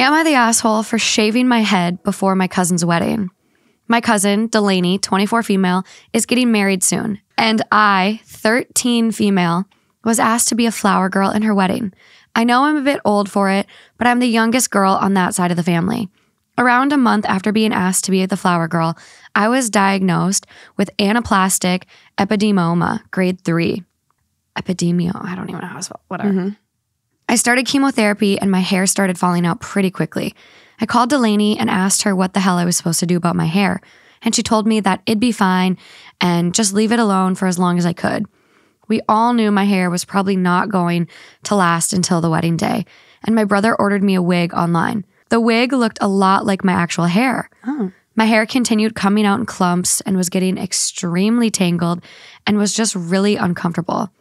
Am I the asshole for shaving my head before my cousin's wedding? My cousin, Delaney, 24 female, is getting married soon. And I, 13 female, was asked to be a flower girl in her wedding. I know I'm a bit old for it, but I'm the youngest girl on that side of the family. Around a month after being asked to be the flower girl, I was diagnosed with anaplastic epidemoma, grade 3. Epidemio, I don't even know how to spell, whatever. I started chemotherapy and my hair started falling out pretty quickly. I called Delaney and asked her what the hell I was supposed to do about my hair. And she told me that it'd be fine and just leave it alone for as long as I could. We all knew my hair was probably not going to last until the wedding day. And my brother ordered me a wig online. The wig looked a lot like my actual hair. My hair continued coming out in clumps and was getting extremely tangled and was just really uncomfortable.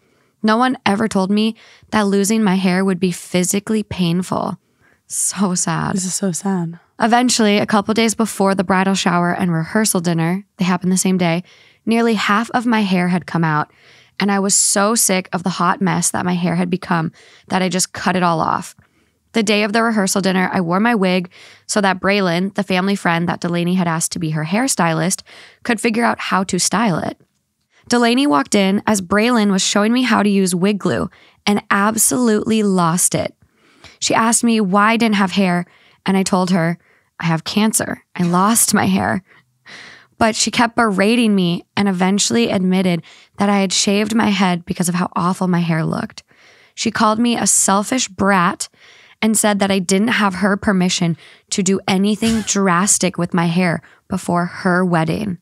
No one ever told me that losing my hair would be physically painful. So sad. This is so sad. Eventually, a couple days before the bridal shower and rehearsal dinner, they happened the same day, nearly half of my hair had come out, and I was so sick of the hot mess that my hair had become that I just cut it all off. The day of the rehearsal dinner, I wore my wig so that Braylon, the family friend that Delaney had asked to be her hairstylist, could figure out how to style it. Delaney walked in as Braylon was showing me how to use wig glue and absolutely lost it. She asked me why I didn't have hair, and I told her, I have cancer. I lost my hair. But she kept berating me and eventually admitted that I had shaved my head because of how awful my hair looked. She called me a selfish brat and said that I didn't have her permission to do anything drastic with my hair before her wedding.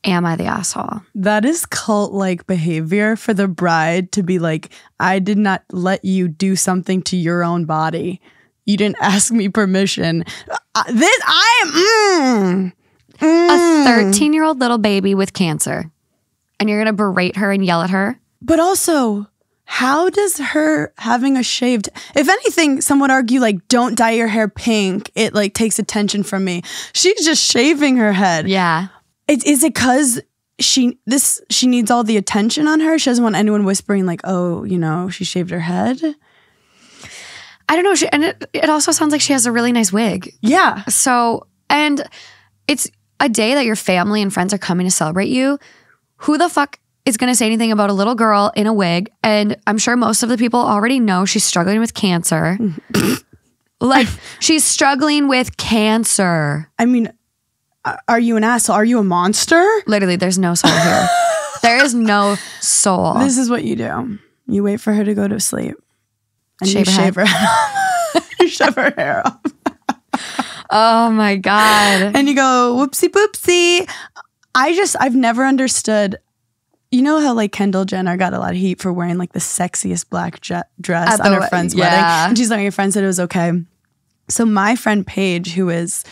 Am I the asshole? That is cult-like behavior for the bride to be like, I did not let you do something to your own body. You didn't ask me permission. A 13-year-old little baby with cancer. And you're going to berate her and yell at her? But also, how does her having a shaved... If anything, some would argue, like, don't dye your hair pink. It, like, takes attention from me. She's just shaving her head. Yeah. Is it because she needs all the attention on her? She doesn't want anyone whispering like, oh, you know, she shaved her head? I don't know. And it also sounds like she has a really nice wig. Yeah. So, and it's a day that your family and friends are coming to celebrate you. Who the fuck is going to say anything about a little girl in a wig? And I'm sure most of the people already know she's struggling with cancer. Like, she's struggling with cancer. I mean... Are you an asshole? Are you a monster? Literally, there's no soul here. There is no soul. This is what you do. You wait for her to go to sleep. And you shave her head off. You shave her hair off. Oh my God. And you go, whoopsie poopsie. I've never understood. You know how like Kendall Jenner got a lot of heat for wearing like the sexiest black dress on her friend's wedding? And she's like, your friend said it was okay. So my friend Paige, who is...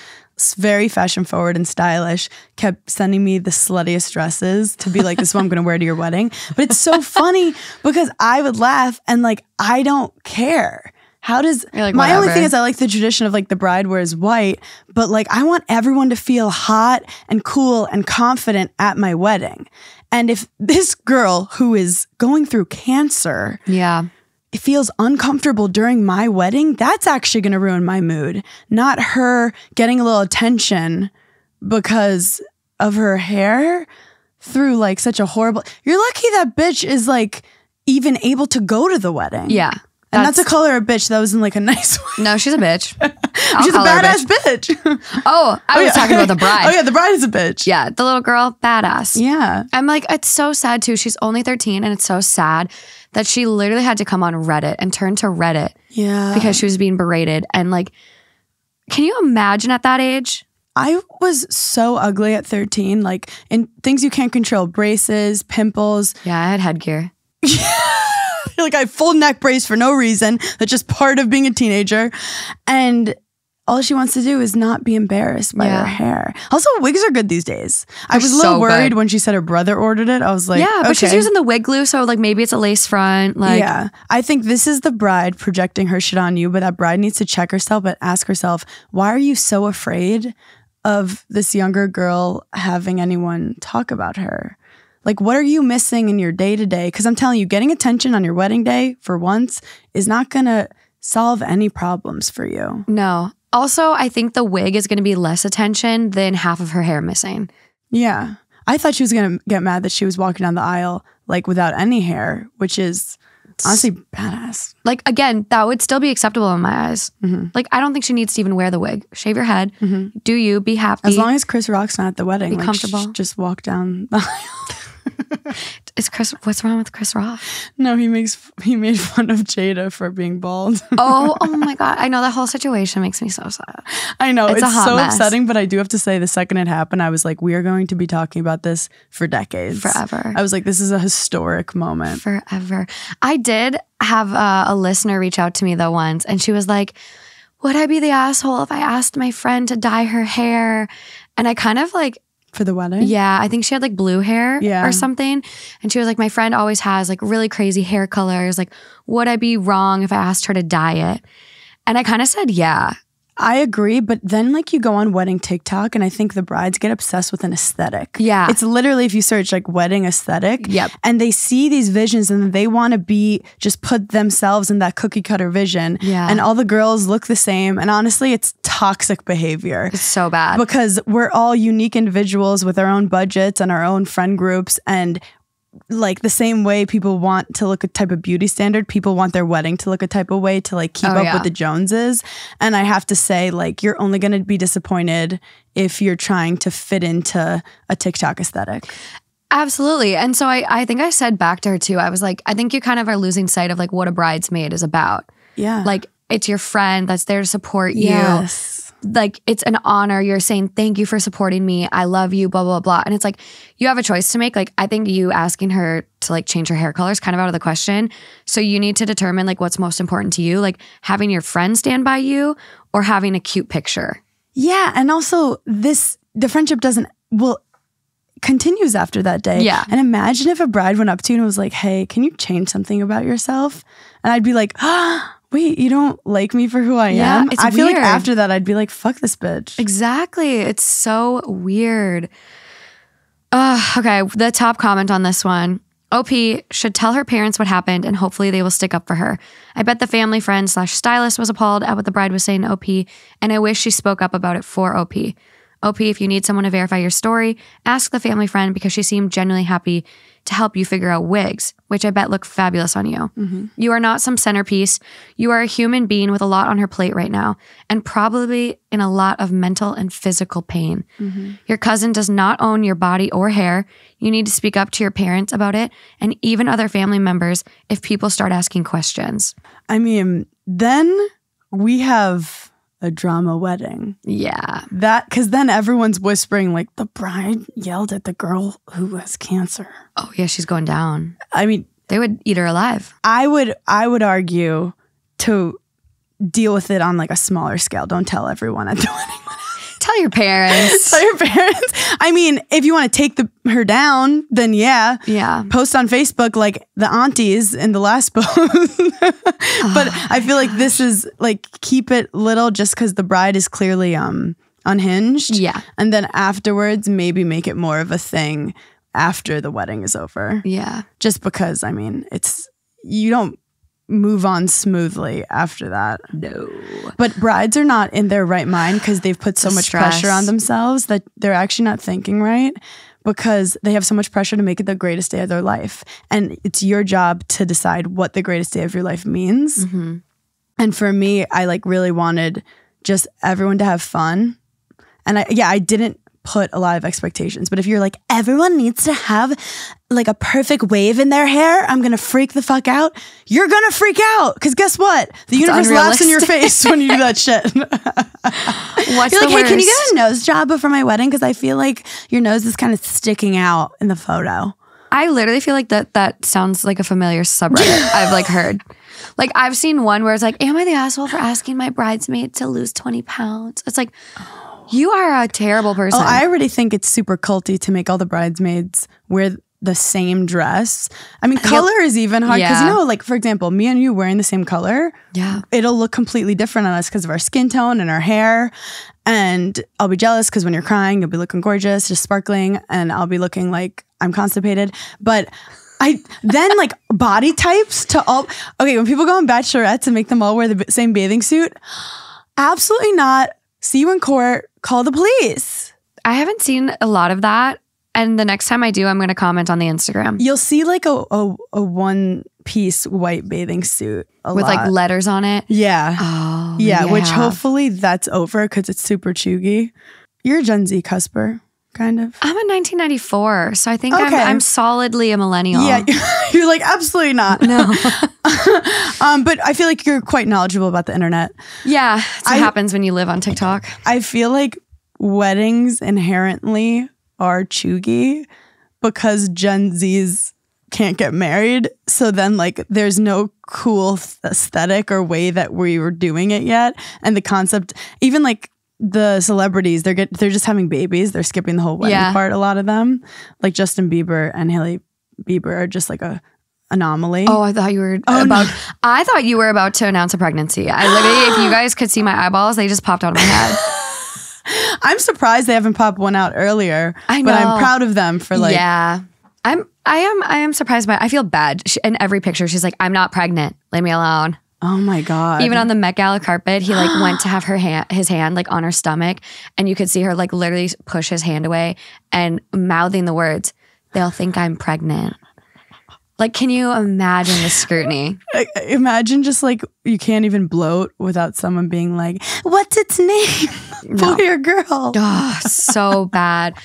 very fashion forward and stylish, kept sending me the sluttiest dresses to be like, this is what I'm going to wear to your wedding. But it's so funny because I would laugh and like, I don't care. How does, like, my only thing is I like the tradition of like the bride wears white, but like I want everyone to feel hot and cool and confident at my wedding. And if this girl who is going through cancer, it feels uncomfortable during my wedding, that's actually going to ruin my mood. Not her getting a little attention because of her hair through like such a horrible... You're lucky that bitch is like even able to go to the wedding. Yeah. And that's a color of bitch that was in like a nice way. No, she's a bitch. She's a badass bitch. I was talking about the bride. Oh yeah, the bride is a bitch. Yeah, the little girl, badass. Yeah. I'm like, it's so sad too. She's only 13 and it's so sad that she literally had to come on Reddit and turn to Reddit. Yeah. Because she was being berated. And like, can you imagine at that age? I was so ugly at 13. Like in things you can't control. Braces, pimples. Yeah, I had headgear. Like I have full neck brace for no reason. That's just part of being a teenager. And all she wants to do is not be embarrassed by her hair. Also, wigs are good these days. I was a little worried when she said her brother ordered it. I was like, yeah, but she's using the wig glue, so like maybe it's a lace front. Like, yeah, I think this is the bride projecting her shit on you, but that bride needs to check herself and ask herself, why are you so afraid of this younger girl having anyone talk about her? Like, what are you missing in your day-to-day? Because I'm telling you, getting attention on your wedding day for once is not going to solve any problems for you. No. Also, I think the wig is going to be less attention than half of her hair missing. Yeah. I thought she was going to get mad that she was walking down the aisle like without any hair, which is honestly badass. Like, again, that would still be acceptable in my eyes. Mm-hmm. Like, I don't think she needs to even wear the wig. Shave your head. Mm-hmm. Do you. Be happy. As long as Chris Rock's not at the wedding. Be like, comfortable. Just walk down the aisle. What's wrong with Chris Rock? No, he made fun of Jada for being bald. Oh my God. I know that whole situation makes me so sad. I know. It's so mess. upsetting, but I do have to say the second it happened, I was like, we are going to be talking about this for decades. Forever. I was like, this is a historic moment. Forever. I did have a listener reach out to me though once, and she was like, would I be the asshole if I asked my friend to dye her hair? And I kind of like, for the wedding? yeah, I think she had like blue hair or something. And she was like, my friend always has like really crazy hair colors. Like, would I be wrong if I asked her to dye it? And I kind of said, yeah. I agree, but then like you go on wedding TikTok and I think the brides get obsessed with an aesthetic. Yeah. It's literally if you search like wedding aesthetic and they see these visions and they want to just put themselves in that cookie cutter vision. Yeah. And all the girls look the same. And honestly, it's toxic behavior. It's so bad. Because we're all unique individuals with our own budgets and our own friend groups, and like the same way people want to look a type of beauty standard, people want their wedding to look a type of way to like keep up with the Joneses. And I have to say, like, you're only going to be disappointed if you're trying to fit into a TikTok aesthetic. Absolutely. And so I think I said back to her too, I was like, I think you kind of are losing sight of like what a bridesmaid is about. Yeah. Like, it's your friend that's there to support you. Yes. Like, it's an honor. You're saying, thank you for supporting me. I love you, blah, blah, blah. And it's like, you have a choice to make. Like, I think you asking her to like change her hair color is kind of out of the question. So you need to determine like what's most important to you, like having your friend stand by you or having a cute picture. Yeah. And also the friendship continues after that day. Yeah. And imagine if a bride went up to you and was like, hey, can you change something about yourself? And I'd be like, wait, you don't like me for who I am? I feel like after that, I'd be like, fuck this bitch. Exactly. It's so weird. Okay, the top comment on this one. OP should tell her parents what happened and hopefully they will stick up for her. I bet the family friend / stylist was appalled at what the bride was saying to OP, and I wish she spoke up about it for OP. OP, if you need someone to verify your story, ask the family friend because she seemed genuinely happy to help you figure out wigs, which I bet look fabulous on you. Mm-hmm. You are not some centerpiece. You are a human being with a lot on her plate right now and probably in a lot of mental and physical pain. Mm-hmm. Your cousin does not own your body or hair. You need to speak up to your parents about it and even other family members if people start asking questions. I mean, then we have a drama wedding. Yeah. Because then everyone's whispering like the bride yelled at the girl who has cancer. Oh yeah, she's going down. I mean, they would eat her alive. I would argue to deal with it on like a smaller scale. Don't tell everyone at the wedding. Tell your parents. Tell your parents. I mean, if you want to take her down, then yeah. Yeah. Post on Facebook like the aunties in the last post. But I feel like this is like, keep it little just because the bride is clearly unhinged. Yeah. And then afterwards, maybe make it more of a thing after the wedding is over. Yeah. Just because, I mean, you don't move on smoothly after that. No. But brides are not in their right mind because they've put so much pressure on themselves that they're actually not thinking right because they have so much pressure to make it the greatest day of their life. And it's your job to decide what the greatest day of your life means. Mm-hmm. And for me, I like really wanted just everyone to have fun. And I didn't put a lot of expectations, but if you're like, everyone needs to have like a perfect wave in their hair, I'm gonna freak the fuck out. You're gonna freak out because guess what? The universe laughs in your face when you do that shit. You're like, hey, can you get a nose job for my wedding? Because I feel like your nose is kind of sticking out in the photo. I literally feel like that sounds like a familiar subreddit I've like heard. Like I've seen one where it's like, am I the asshole for asking my bridesmaid to lose 20 pounds? It's like, you are a terrible person. Oh, I already think it's super culty to make all the bridesmaids wear the same dress. I mean, color is even hard because, like, for example, me and you wearing the same color, it'll look completely different on us because of our skin tone and our hair. And I'll be jealous because when you're crying, you'll be looking gorgeous, just sparkling, and I'll be looking like I'm constipated. But then like body types to all, okay, when people go on bachelorettes and make them all wear the same bathing suit, Absolutely not. See you in court. Call the police. I haven't seen a lot of that. And the next time I do, I'm going to comment on the Instagram. You'll see like a one-piece white bathing suit with lot. Like letters on it. Yeah. Oh, yeah. Which hopefully that's over because it's super chuggy. You're a Gen Z cusper, kind of. I'm a 1994, so I think I'm solidly a millennial. Yeah, you're like, absolutely not. No. But I feel like you're quite knowledgeable about the internet. Yeah, that's what happens when you live on TikTok. I feel like weddings inherently are chuggy because Gen Zs can't get married. So then like there's no cool aesthetic or way that we were doing it yet. And the concept, even like the celebrities, they're just having babies. They're skipping the whole wedding part, a lot of them. Like Justin Bieber and Hailey Bieber are just like a anomaly. Oh, I thought you were I thought you were about to announce a pregnancy. I literally, if you guys could see my eyeballs, they just popped out of my head. I'm surprised they haven't popped one out earlier. I know. But I'm proud of them for like. Yeah. I am surprised by it. I feel bad. In every picture, she's like, I'm not pregnant. Leave me alone. Oh my God. Even on the Met Gala carpet, he like went to have his hand like on her stomach, and you could see her like literally push his hand away and mouthing the words, "They'll think I'm pregnant." Like, can you imagine the scrutiny? Imagine just like you can't even bloat without someone being like, "What's its name?" Boy or girl? Oh, so bad.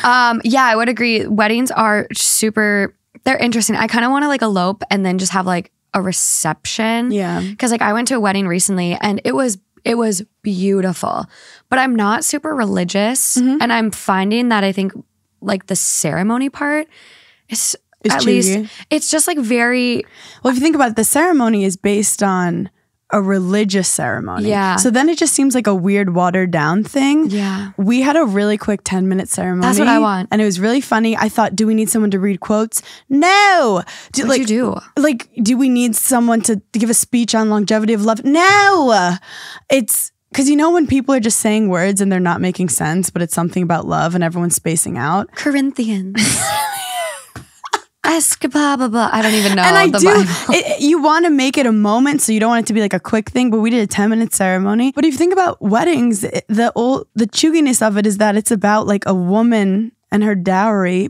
Yeah, I would agree. Weddings are they're interesting. I kind of want to like elope and then just have like a reception. Yeah. Because like I went to a wedding recently and it was beautiful, but I'm not super religious, and I'm finding that I think like the ceremony part is at chuggy. least it's just like very. Well, if you think about it, the ceremony is based on a religious ceremony. Yeah. So then it just seems like a weird watered down thing. Yeah. We had a really quick 10-minute ceremony. That's what I want. And it was really funny. I thought, do we need someone to read quotes? No. What'd you do? Like, do we need someone to give a speech on longevity of love? No. It's because you know when people are just saying words and they're not making sense, but it's something about love and everyone's spacing out. Corinthians. Blah, blah, blah. I don't even know. And I the do. Bible. You want to make it a moment, so you don't want it to be like a quick thing. But we did a 10-minute ceremony. But if you think about weddings, the chugginess of it is that it's about like a woman and her dowry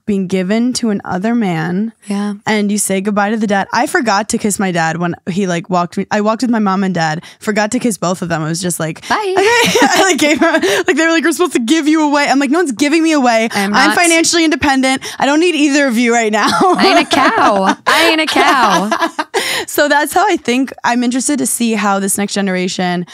being given to an other man. Yeah. And you say goodbye to the dad. I forgot to kiss my dad when he like walked me. I walked with my mom and dad. Forgot to kiss both of them. It was just like, bye. Okay. I like gave her, like they were like, we're supposed to give you away. I'm like, no one's giving me away. I'm financially independent. I don't need either of you right now. I ain't a cow. So that's how I think. I'm interested to see how this next generation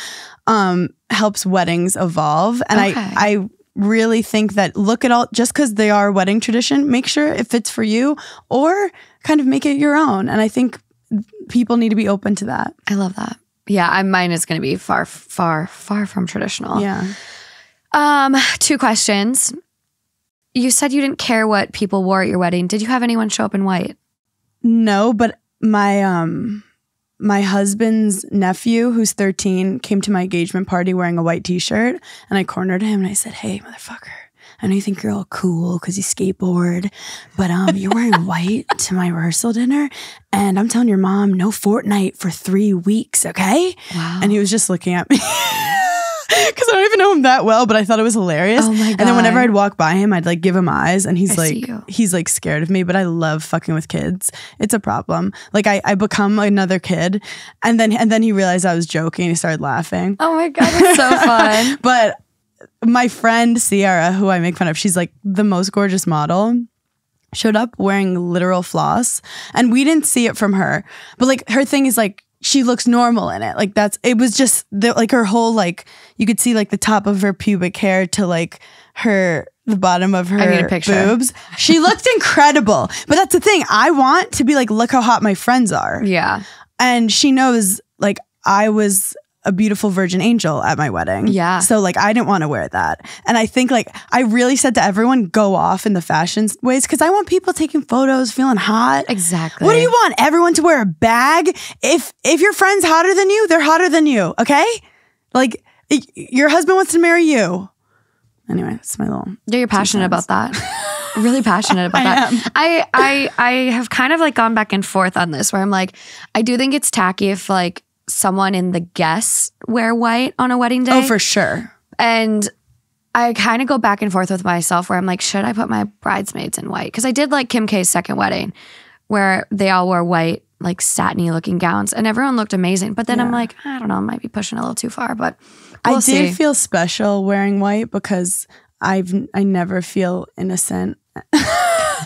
helps weddings evolve. And I really think that look at all, just because they are a wedding tradition, make sure it fits for you or kind of make it your own. And I think people need to be open to that. I love that. Yeah, mine is going to be far, far, far from traditional. Yeah. 2 questions. You said you didn't care what people wore at your wedding. Did you have anyone show up in white? No, but my husband's nephew, who's 13, came to my engagement party wearing a white t-shirt, and I cornered him and I said, "Hey, motherfucker, I know you think you're all cool because you skateboard, but you're wearing white to my rehearsal dinner, and I'm telling your mom no Fortnite for 3 weeks, okay?" Wow. And he was just looking at me. Because I don't even know him that well, but I thought it was hilarious. Oh my God. And then whenever I'd walk by him, I'd like give him eyes, and he's like scared of me. But I love fucking with kids. It's a problem. Like I become another kid, and then he realized I was joking. He started laughing. Oh my God, it's so fun. But my friend Sierra, who I make fun of, she's like the most gorgeous model, showed up wearing literal floss, and we didn't see it from her. But like her thing is like, she looks normal in it. Like it was just like her whole, like you could see like the top of her pubic hair to like the bottom of her boobs. She looked incredible. But that's the thing. I want to be like, look how hot my friends are. Yeah. And she knows like I was a beautiful virgin angel at my wedding. Yeah. So like I didn't want to wear that. And I think like I really said to everyone, go off in the fashion ways, because I want people taking photos, feeling hot. Exactly. What do you want? Everyone to wear a bag? If your friend's hotter than you, they're hotter than you. Okay? Like your husband wants to marry you. Anyway, that's my little. Yeah, you're passionate about that. Really passionate about that. I have kind of like gone back and forth on this, where I'm like, I do think it's tacky if like someone in the guests wear white on a wedding day. Oh, for sure. And I kind of go back and forth with myself where I'm like, should I put my bridesmaids in white? Because I did like Kim K's second wedding where they all wore white, like satiny looking gowns, and everyone looked amazing. But then I'm like, I don't know, I might be pushing a little too far, but we'll see. I did feel special wearing white because I never feel innocent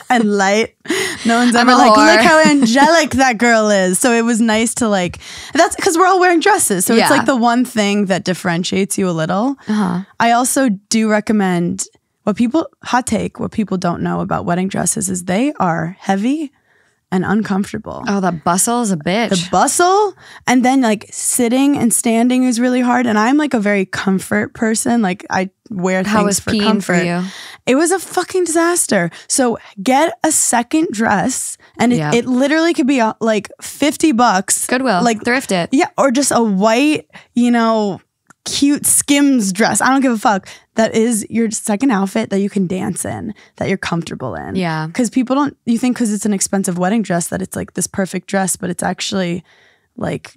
and light. No one's ever like, look how angelic that girl is. So it was nice to like, that's because we're all wearing dresses. So it's like the one thing that differentiates you a little. I also do recommend what people don't know about wedding dresses is they are heavy and uncomfortable. Oh, the bustle is a bitch. The bustle, and then like sitting and standing is really hard. And I'm like a very comfort person. Like I wear things for comfort. For you? It was a fucking disaster. So get a second dress, and it literally could be like $50. Goodwill, like thrift it. Yeah, or just a white, cute Skims dress. I don't give a fuck. That is your second outfit that you can dance in, that you're comfortable in. Yeah. Because you think because it's an expensive wedding dress that it's like this perfect dress, but it's actually like,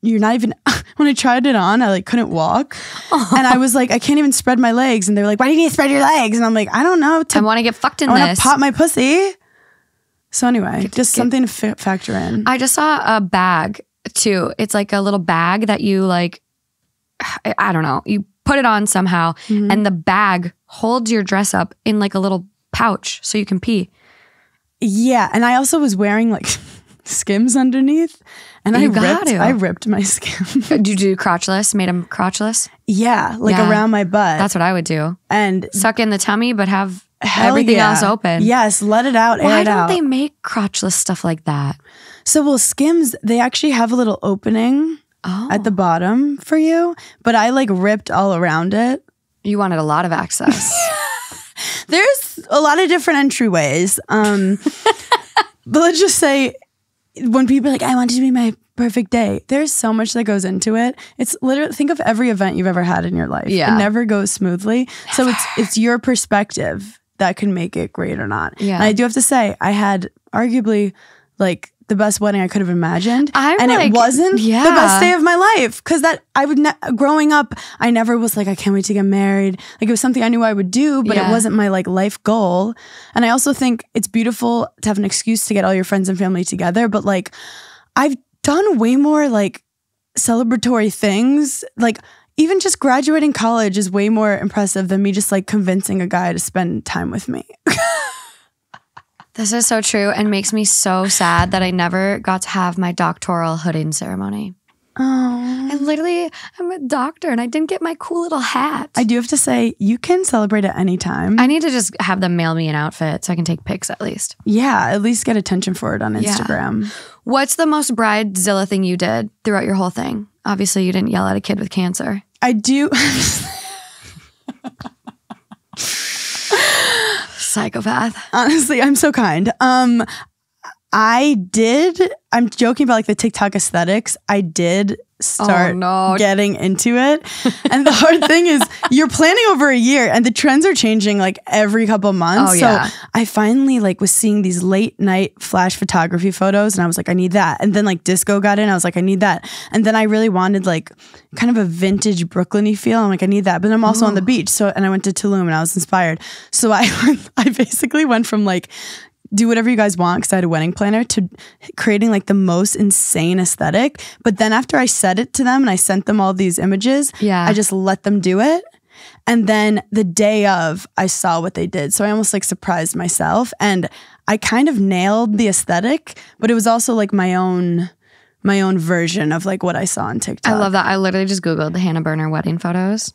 you're not even, when I tried it on, I like couldn't walk. And I was like, I can't even spread my legs. And they were like, why do you need to spread your legs? And I'm like, I don't know. I want to get fucked in this. I want to pop my pussy. So anyway, something to factor in. I just saw a bag too. It's like a little bag that you like, I don't know, you put it on somehow and the bag holds your dress up in like a little pouch so you can pee. Yeah. And I also was wearing like Skims underneath and I ripped my Skims. Did you do crotchless? Made them crotchless? Yeah. Like around my butt. That's what I would do. And suck in the tummy, but have everything else open. Yes. Let it out. Air it out. Why don't they make crotchless stuff like that? So Skims, they actually have a little opening at the bottom for you, but I like ripped all around it. You wanted a lot of access. There's a lot of different entryways. But let's just say when people are like, I want it to be my perfect day, there's so much that goes into it. It's literally, think of every event you've ever had in your life. Yeah. It never goes smoothly. Never. So it's your perspective that can make it great or not. Yeah. And I do have to say, I had arguably like the best wedding I could have imagined. It wasn't the best day of my life. Because growing up, I never was like, I can't wait to get married. Like it was something I knew I would do, but it wasn't my like life goal. And I also think it's beautiful to have an excuse to get all your friends and family together. But like I've done way more like celebratory things. Like even just graduating college is way more impressive than me just like convincing a guy to spend time with me. This is so true and makes me so sad that I never got to have my doctoral hooding ceremony. Oh. I'm a doctor and I didn't get my cool little hat. I do have to say, you can celebrate at any time. I need to just have them mail me an outfit so I can take pics at least. Yeah, at least get attention for it on Instagram. Yeah. What's the most bridezilla thing you did throughout your whole thing? Obviously, you didn't yell at a kid with cancer. I do. Psychopath. Honestly, I'm so kind. I'm joking about like the TikTok aesthetics. I did start getting into it. And the hard thing is you're planning over a year and the trends are changing like every couple months. So I finally like was seeing these late night flash photography photos and I was like, I need that. And then like disco got in. I was like, I need that. And then I really wanted like kind of a vintage Brooklyn-y feel. I'm like, I need that. But I'm also on the beach. And I went to Tulum and I was inspired. So I basically went from like, do whatever you guys want because I had a wedding planner to creating like the most insane aesthetic. But then after I said it to them and I sent them all these images, I just let them do it. And then the day of, I saw what they did. So I almost like surprised myself and I kind of nailed the aesthetic, but it was also like my own version of like what I saw on TikTok. I love that. I literally just Googled the Hannah Berner wedding photos.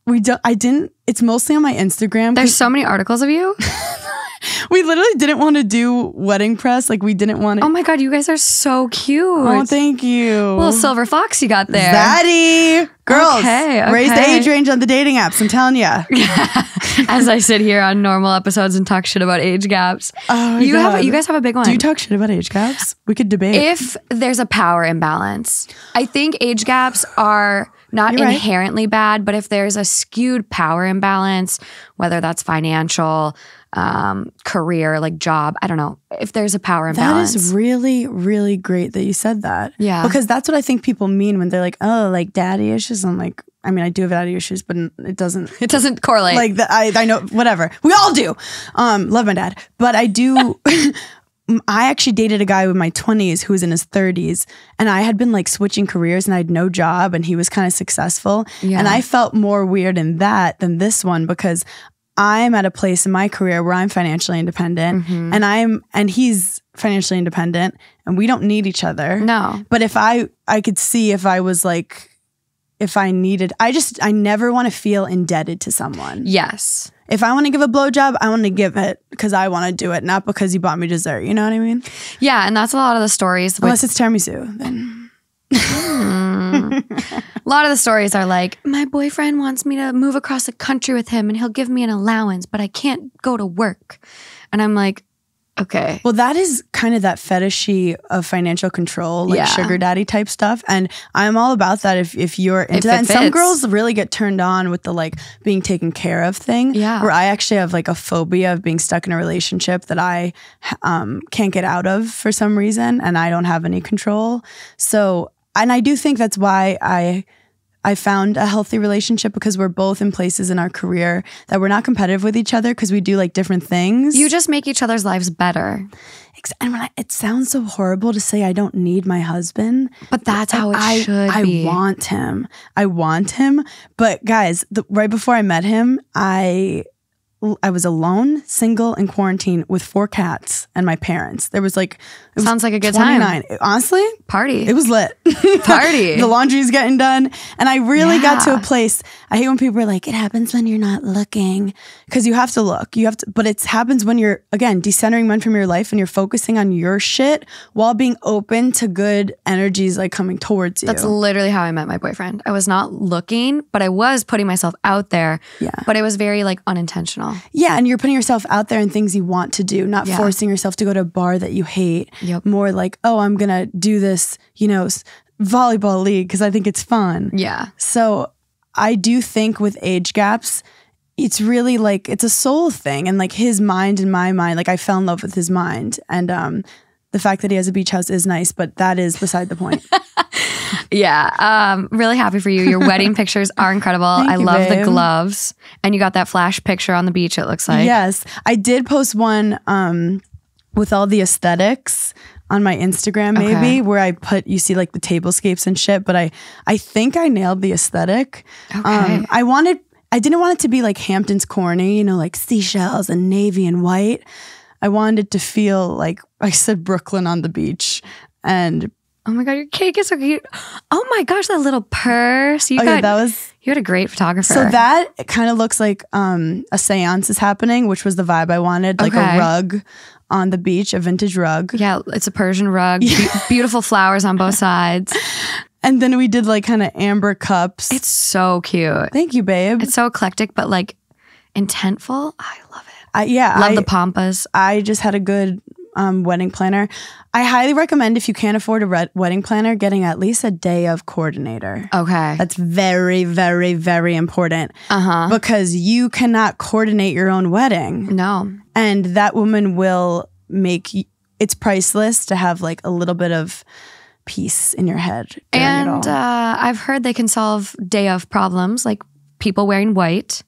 It's mostly on my Instagram. There's so many articles of you. We literally didn't want to do wedding press. Like we didn't want to. Oh my God, you guys are so cute. Oh, thank you. Little silver fox you got there. Zaddy. Girls, raise the age range on the dating apps. I'm telling you. As I sit here on normal episodes and talk shit about age gaps. Oh my God. You guys have a big one. Do you talk shit about age gaps? We could debate. If there's a power imbalance, I think age gaps are not inherently bad, but if there's a skewed power imbalance, whether that's financial, career, like job. I don't know if there's a power imbalance. That is really, really great that you said that. Yeah. Because that's what I think people mean when they're like, oh, like daddy issues. I'm like, I mean, I do have daddy issues, but it doesn't correlate. Like I know, whatever. We all do. Love my dad. But I do... I actually dated a guy in my 20s who was in his 30s, and I had been like switching careers and I had no job, and he was kind of successful. Yeah. And I felt more weird in that than this one, because I'm at a place in my career where I'm financially independent, and he's financially independent, and we don't need each other. No. But if I could see if I was like, if I needed, I never want to feel indebted to someone. Yes. If I want to give a blowjob, I want to give it because I want to do it, not because you bought me dessert. You know what I mean? Yeah, and that's a lot of the stories. Unless it's tiramisu, then. A lot of the stories are like, my boyfriend wants me to move across the country with him and he'll give me an allowance, but I can't go to work. And I'm like, okay. Well, that is kind of that fetishy of financial control, like sugar daddy type stuff. And I'm all about that if you're into that. And some girls really get turned on with the like being taken care of thing. Yeah. Where I actually have like a phobia of being stuck in a relationship that I can't get out of for some reason, and I don't have any control. So, and I do think that's why I found a healthy relationship, because we're both in places in our career that we're not competitive with each other because we do like different things. You just make each other's lives better. And it sounds so horrible to say I don't need my husband. But that's how it should be. I want him. But guys, right before I met him, I was alone, single, in quarantine with 4 cats and my parents. There was like... Sounds like a good 29. time. Honestly? Party. It was lit. Party. The laundry's getting done. And I really got to a place... I hate when people are like, it happens when you're not looking. Because you have to look. But it happens when you're, again, decentering men from your life and you're focusing on your shit while being open to good energies like coming towards you. That's literally how I met my boyfriend. I was not looking, but I was putting myself out there. Yeah. But it was very like unintentional. Yeah, and you're putting yourself out there in things you want to do, not forcing yourself to go to a bar that you hate. Yep. More like, oh, I'm going to do this, volleyball league because I think it's fun. Yeah. So I do think with age gaps, it's really like, it's a soul thing. And like his mind and my mind, like I fell in love with his mind. And the fact that he has a beach house is nice, but that is beside the point. Yeah. Really happy for you. Your wedding pictures are incredible. I love the gloves. And you got that flash picture on the beach, it looks like. Yes. I did post one with all the aesthetics on my Instagram, maybe, where I put, you see like the tablescapes and shit, but I think I nailed the aesthetic. Okay. I didn't want it to be like Hamptons corny, like seashells and navy and white. I wanted it to feel like I said Brooklyn on the beach. And oh my God, your cake is so cute. Oh my gosh, that little purse. You had a great photographer. So that kind of looks like a seance is happening, which was the vibe I wanted. Like a rug on the beach, a vintage rug. Yeah, it's a Persian rug. Beautiful flowers on both sides. And then we did like kind of amber cups. It's so cute. Thank you, babe. It's so eclectic, but like intentful. I love it. Love the pampas. I just had a good wedding planner. I highly recommend, if you can't afford a wedding planner, getting at least a day of coordinator. Okay. That's very, very, very important. Because you cannot coordinate your own wedding. No. And that woman will it's priceless to have like a little bit of peace in your head. And I've heard they can solve day of problems, like people wearing white.